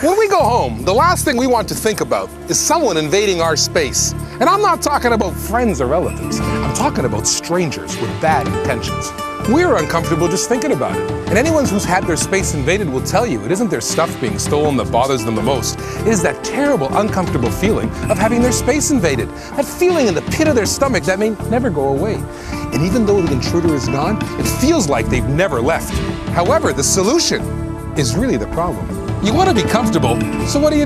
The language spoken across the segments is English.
When we go home, the last thing we want to think about is someone invading our space. And I'm not talking about friends or relatives. I'm talking about strangers with bad intentions. We're uncomfortable just thinking about it. And anyone who's had their space invaded will tell you it isn't their stuff being stolen that bothers them the most. It is that terrible, uncomfortable feeling of having their space invaded. That feeling in the pit of their stomach that may never go away. And even though the intruder is gone, it feels like they've never left. However, the solution is really the problem. You want to be comfortable, so what do?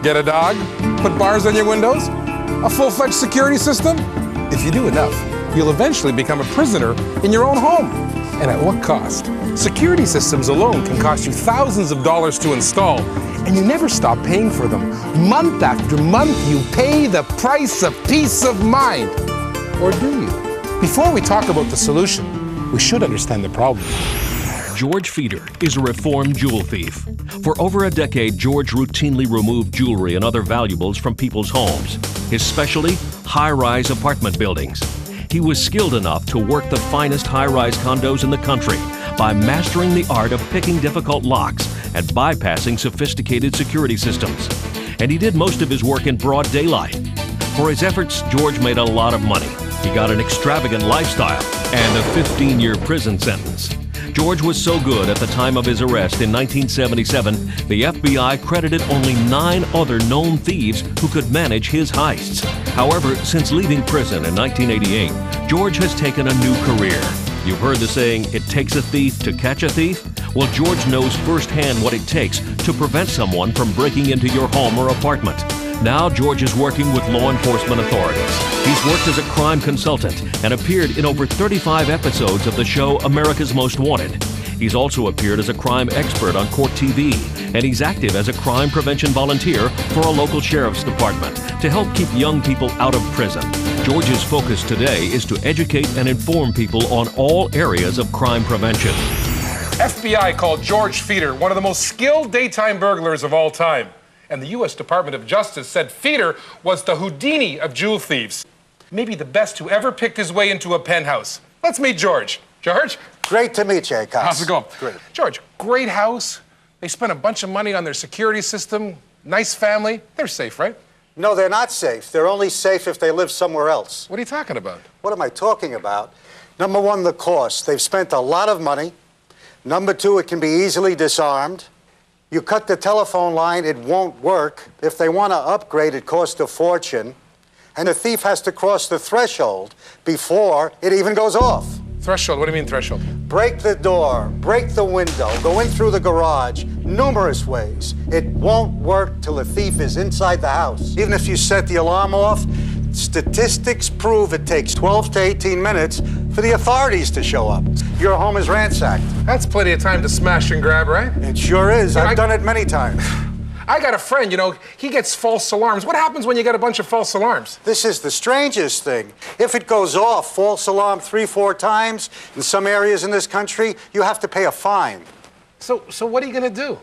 Get a dog? Put bars on your windows? A full-fledged security system? If you do enough, you'll eventually become a prisoner in your own home. And at what cost? Security systems alone can cost you thousands of dollars to install, and you never stop paying for them. Month after month, you pay the price of peace of mind. Or do you? Before we talk about the solution, we should understand the problem. George Feeder is a reformed jewel thief. For over a decade, George routinely removed jewelry and other valuables from people's homes. His specialty, high-rise apartment buildings. He was skilled enough to work the finest high-rise condos in the country by mastering the art of picking difficult locks and bypassing sophisticated security systems. And he did most of his work in broad daylight. For his efforts, George made a lot of money. He got an extravagant lifestyle and a 15-year prison sentence. George was so good at the time of his arrest in 1977, the FBI credited only 9 other known thieves who could manage his heists. However, since leaving prison in 1988, George has taken a new career. You've heard the saying, it takes a thief to catch a thief? Well, George knows firsthand what it takes to prevent someone from breaking into your home or apartment. Now, George is working with law enforcement authorities. He's worked as a crime consultant and appeared in over 35 episodes of the show America's Most Wanted. He's also appeared as a crime expert on Court TV, and he's active as a crime prevention volunteer for a local sheriff's department to help keep young people out of prison. George's focus today is to educate and inform people on all areas of crime prevention. FBI called George Feeder one of the most skilled daytime burglars of all time. And the U.S. Department of Justice said Feeder was the Houdini of jewel thieves. Maybe the best who ever picked his way into a penthouse. Let's meet George. George? Great to meet you, Cos. How's it going? Great. George, great house. They spent a bunch of money on their security system. Nice family. They're safe, right? No, they're not safe. They're only safe if they live somewhere else. What are you talking about? What am I talking about? Number one, the cost. They've spent a lot of money. Number two, it can be easily disarmed. You cut the telephone line, it won't work. If they want to upgrade, it costs a fortune. And the thief has to cross the threshold before it even goes off. Threshold? What do you mean threshold? Break the door, break the window, go in through the garage, numerous ways. It won't work till the thief is inside the house. Even if you set the alarm off, statistics prove it takes 12 to 18 minutes for the authorities to show up. Your home is ransacked. That's plenty of time to smash and grab, right? It sure is. I've done it many times. I got a friend, you know, he gets false alarms. What happens when you get a bunch of false alarms? This is the strangest thing. If it goes off, false alarm 3-4 times, in some areas in this country, you have to pay a fine. So what are you going to do?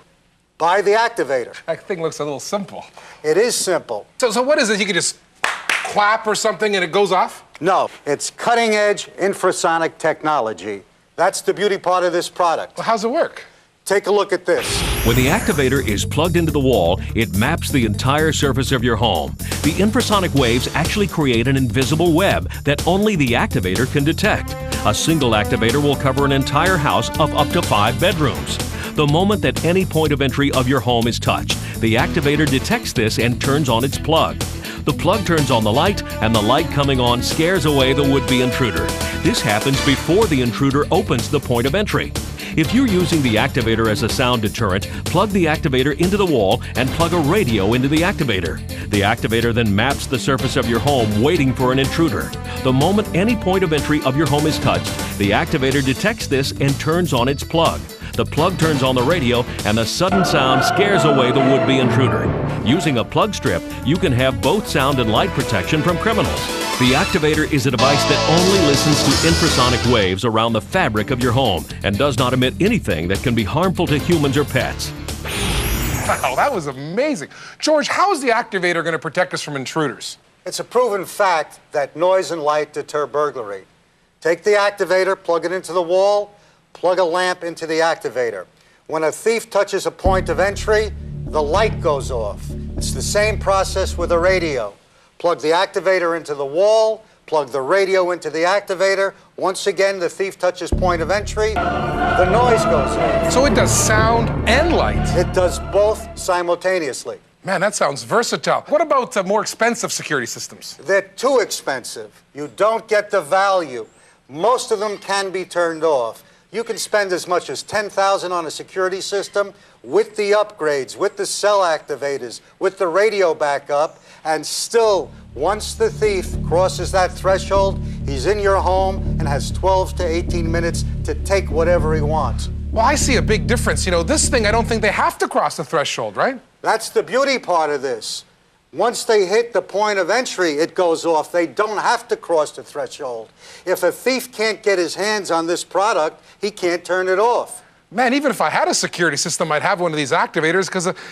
Buy the Activator. That thing looks a little simple. It is simple. So what is it? You can just clap or something and it goes off? No, it's cutting-edge infrasonic technology. That's the beauty part of this product. Well, how's it work? Take a look at this. When the Activator is plugged into the wall, it maps the entire surface of your home. The infrasonic waves actually create an invisible web that only the Activator can detect. A single Activator will cover an entire house of up to 5 bedrooms. The moment that any point of entry of your home is touched, the Activator detects this and turns on its plug. The plug turns on the light, and the light coming on scares away the would-be intruder. This happens before the intruder opens the point of entry. If you're using the Activator as a sound deterrent, plug the Activator into the wall and plug a radio into the Activator. The Activator then maps the surface of your home, waiting for an intruder. The moment any point of entry of your home is touched, the Activator detects this and turns on its plug. The plug turns on the radio, and the sudden sound scares away the would-be intruder. Using a plug strip, you can have both sound and light protection from criminals. The Activator is a device that only listens to infrasonic waves around the fabric of your home and does not emit anything that can be harmful to humans or pets. Wow, that was amazing. George, how is the Activator going to protect us from intruders? It's a proven fact that noise and light deter burglary. Take the Activator, plug it into the wall, plug a lamp into the Activator. When a thief touches a point of entry, the light goes off. It's the same process with a radio. Plug the activator into the wall, plug the radio into the activator. Once again, the thief touches point of entry, the noise goes off. So it does sound and light. It does both simultaneously. Man, that sounds versatile. What about more expensive security systems? They're too expensive. You don't get the value. Most of them can be turned off. You can spend as much as $10,000 on a security system with the upgrades, with the cell activators, with the radio backup, and still, once the thief crosses that threshold, he's in your home and has 12 to 18 minutes to take whatever he wants. Well, I see a big difference. You know, this thing, I don't think they have to cross the threshold, right? That's the beauty part of this. Once they hit the point of entry, it goes off. They don't have to cross the threshold. If a thief can't get his hands on this product, he can't turn it off. Man, even if I had a security system, I'd have one of these activators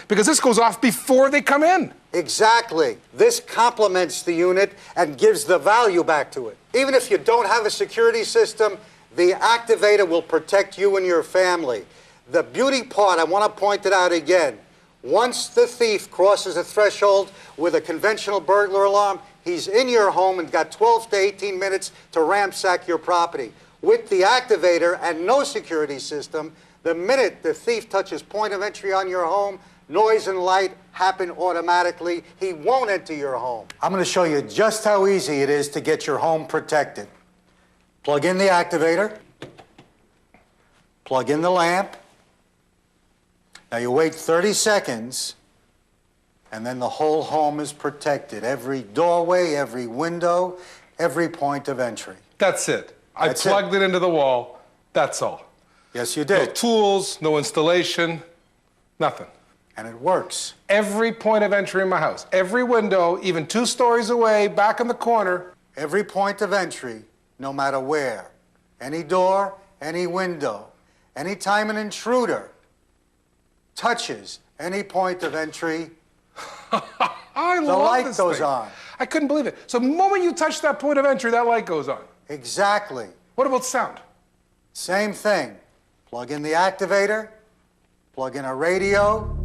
because this goes off before they come in. Exactly. This complements the unit and gives the value back to it. Even if you don't have a security system, the activator will protect you and your family. The beauty part, I want to point it out again. Once the thief crosses a threshold with a conventional burglar alarm, he's in your home and got 12 to 18 minutes to ransack your property. With the activator and no security system, the minute the thief touches point of entry on your home, noise and light happen automatically. He won't enter your home. I'm going to show you just how easy it is to get your home protected. Plug in the activator. Plug in the lamp. Now you wait 30 seconds, and then the whole home is protected. Every doorway, every window, every point of entry. That's it. I plugged it into the wall. That's all. Yes, you No did. tools, no installation, nothing. And it works. Every point of entry in my house, every window, even 2 stories away, back in the corner. Every point of entry, no matter where. Any door, any window. Anytime an intruder touches any point of entry, I the love light this goes thing. on. I couldn't believe it. So the moment you touch that point of entry, that light goes on. Exactly. What about sound? Same thing. Plug in the activator, plug in a radio.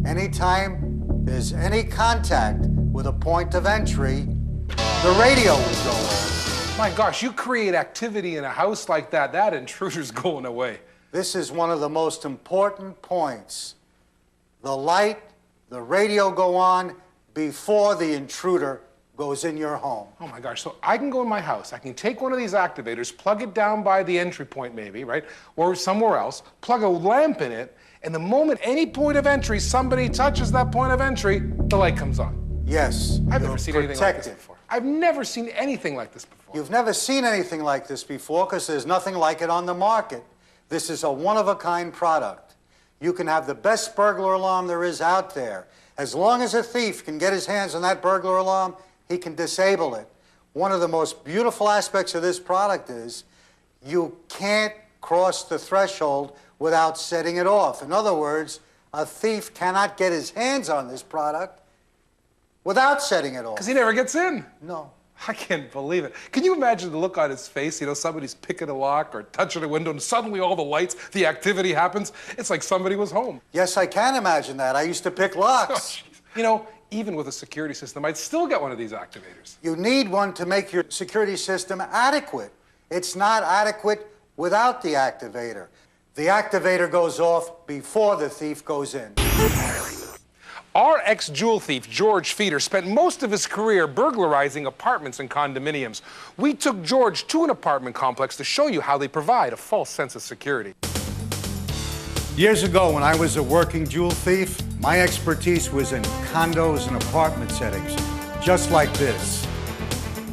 Anytime there's any contact with a point of entry, the radio will go on. My gosh, you create activity in a house like that, that intruder's going away. This is one of the most important points. The light, the radio go on before the intruder goes in your home. Oh my gosh, so I can go in my house, I can take one of these activators, plug it down by the entry point maybe, right? Or somewhere else, plug a lamp in it, and the moment any point of entry, somebody touches that point of entry, the light comes on. Yes, I've you're never seen anything like this protected. before. I've never seen anything like this before. You've never seen anything like this before because there's nothing like it on the market. This is a one-of-a-kind product. You can have the best burglar alarm there is out there. As long as a thief can get his hands on that burglar alarm, he can disable it. One of the most beautiful aspects of this product is you can't cross the threshold without setting it off. In other words, a thief cannot get his hands on this product without setting it off. Because he never gets in. No. I can't believe it. Can you imagine the look on his face? You know, somebody's picking a lock or touching a window, and suddenly all the lights, the activity happens. It's like somebody was home. Yes, I can imagine that. I used to pick Oh, locks. jeez. You know, even with a security system, I'd still get one of these activators. You need one to make your security system adequate. It's not adequate without the activator. The activator goes off before the thief goes in. Our ex-jewel thief, George Feeder, spent most of his career burglarizing apartments and condominiums. We took George to an apartment complex to show you how they provide a false sense of security. Years ago, when I was a working jewel thief, my expertise was in condos and apartment settings, just like this.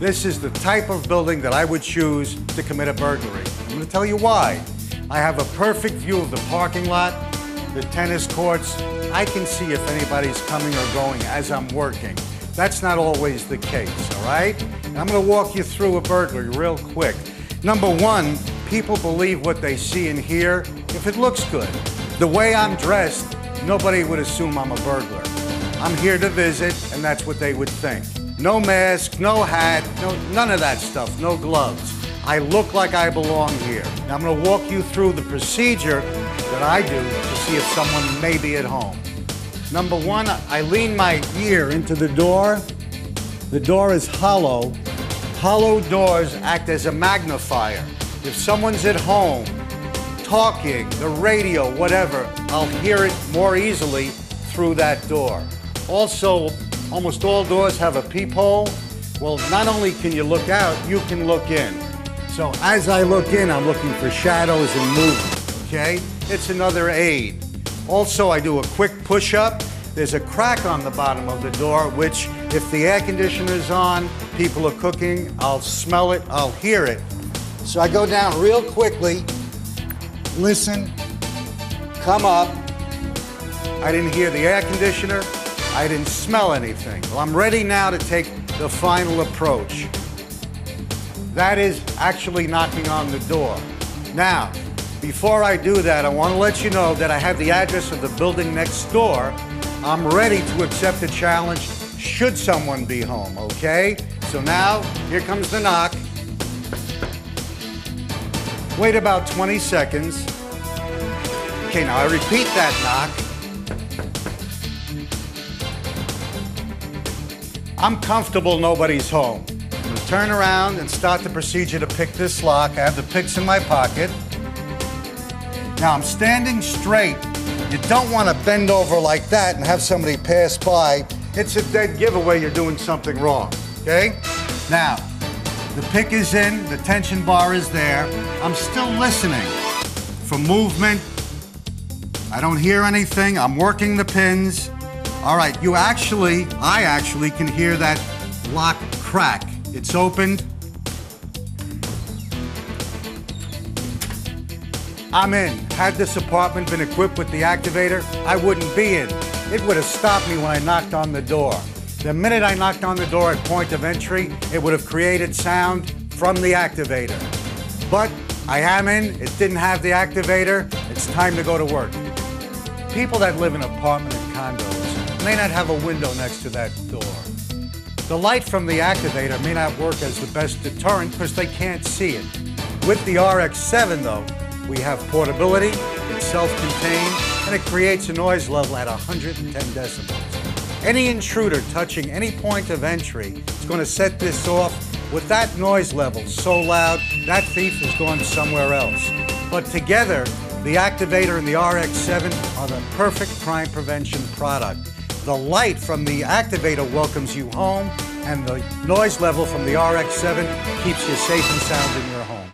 This is the type of building that I would choose to commit a burglary. I'm going to tell you why. I have a perfect view of the parking lot, the tennis courts. I can see if anybody's coming or going as I'm working. That's not always the case, all right? And I'm going to walk you through a burglary real quick. Number one, people believe what they see and hear if it looks good. The way I'm dressed, nobody would assume I'm a burglar. I'm here to visit, and that's what they would think. No mask, no hat, none of that stuff, no gloves. I look like I belong here. Now I'm going to walk you through the procedure that I do to see if someone may be at home. Number one, I lean my ear into the door. The door is hollow. Hollow doors act as a magnifier. If someone's at home, talking, the radio, whatever, I'll hear it more easily through that door. Also, almost all doors have a peephole. Well, not only can you look out, you can look in. So as I look in, I'm looking for shadows and movement, okay? It's another aid. Also, I do a quick push-up. There's a crack on the bottom of the door, which if the air conditioner's on, people are cooking, I'll smell it, I'll hear it. So I go down real quickly, listen, come up. I didn't hear the air conditioner, I didn't smell anything. Well, I'm ready now to take the final approach. That is actually knocking on the door. Now, before I do that, I want to let you know that I have the address of the building next door. I'm ready to accept the challenge should someone be home, okay? So now, here comes the knock. Wait about 20 seconds. Okay, now I repeat that knock. I'm comfortable nobody's home. I'm gonna turn around and start the procedure to pick this lock. I have the picks in my pocket. Now I'm standing straight. You don't want to bend over like that and have somebody pass by. It's a dead giveaway you're doing something wrong, okay? Now, the pick is in, the tension bar is there. I'm still listening for movement. I don't hear anything. I'm working the pins. All right, I actually can hear that lock crack. It's opened. I'm in. Had this apartment been equipped with the activator, I wouldn't be in. It would have stopped me when I knocked on the door. The minute I knocked on the door at point of entry, it would have created sound from the activator. But I am in, it didn't have the activator, it's time to go to work. People that live in apartment and condos may not have a window next to that door. The light from the activator may not work as the best deterrent because they can't see it. With the RX-7 though, we have portability, it's self-contained, and it creates a noise level at 110 decibels. Any intruder touching any point of entry is going to set this off with that noise level so loud, that thief is going somewhere else. But together, the activator and the RX-7 are the perfect crime prevention product. The light from the activator welcomes you home, and the noise level from the RX-7 keeps you safe and sound in your home.